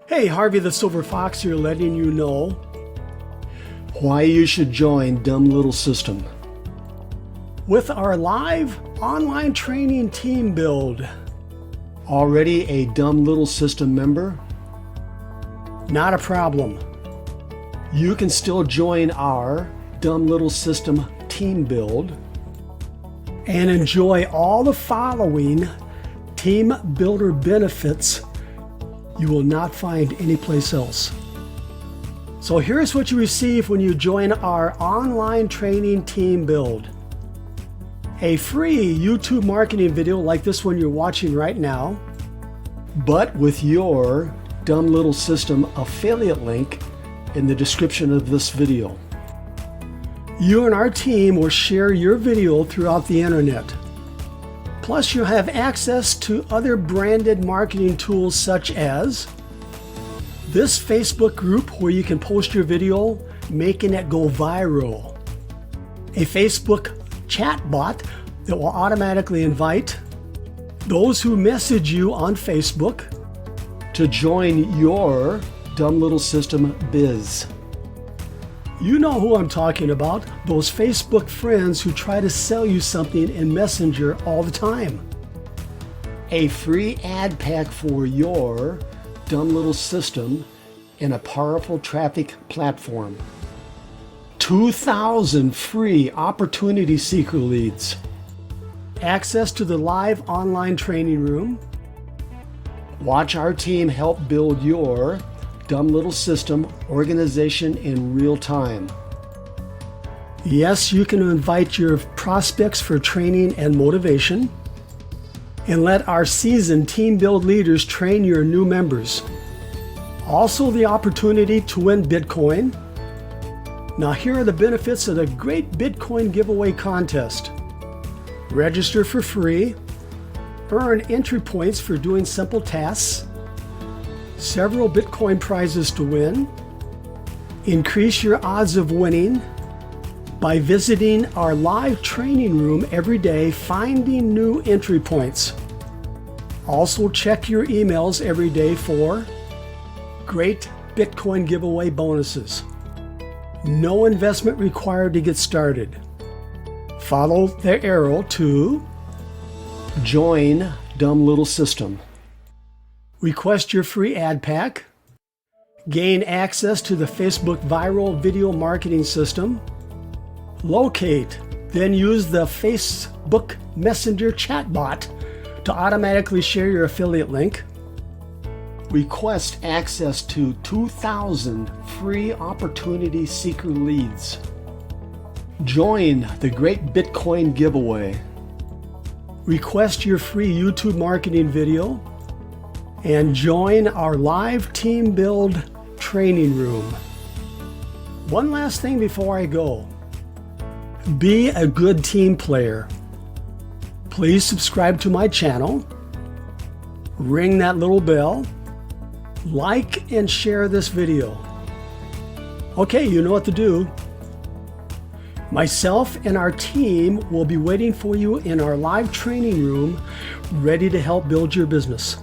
Hey, Harvey the Silver Fox here, letting you know why you should join Dumb Little System. with our live online training team build. Already a Dumb Little System member? Not a problem. You can still join our Dumb Little System team build And enjoy all the following team builder benefits you will not find anyplace else. So here's what you receive when you join our online training team build. A free YouTube marketing video like this one you're watching right now, but with your Dumb Little System affiliate link in the description of this video. You and our team will share your video throughout the internet. Plus, you'll have access to other branded marketing tools such as this Facebook group where you can post your video, making it go viral. A Facebook chat bot that will automatically invite those who message you on Facebook to join your Dumb Little System biz. You know who I'm talking about, those Facebook friends who try to sell you something in Messenger all the time. A free AdPack for your Dumb Little System in a powerful traffic platform. 2,000 free opportunity seeker leads. Access to the live online training room. Watch our team help build your Dumb Little System organization in real time. Yes, you can invite your prospects for training and motivation. And let our seasoned team build leaders train your new members. Also the opportunity to win Bitcoin. Now here are the benefits of the great Bitcoin giveaway contest. Register for free. Earn entry points for doing simple tasks. Several Bitcoin prizes to win. Increase your odds of winning by visiting our live training room every day, finding new entry points. Also check your emails every day for great Bitcoin giveaway bonuses. No investment required to get started. Follow the arrow to join Dumb Little System. Request your free AdPack. Gain access to the Facebook viral video marketing system. Locate, then use the Facebook Messenger chatbot to automatically share your affiliate link. Request access to 2,000 free opportunity seeker leads. Join the great Bitcoin giveaway. Request your free YouTube marketing video. And join our live team build training room. One last thing before I go. Be a good team player. Please subscribe to my channel. Ring that little bell. Like and share this video. Okay, you know what to do. Myself and our team will be waiting for you in our live training room, ready to help build your business.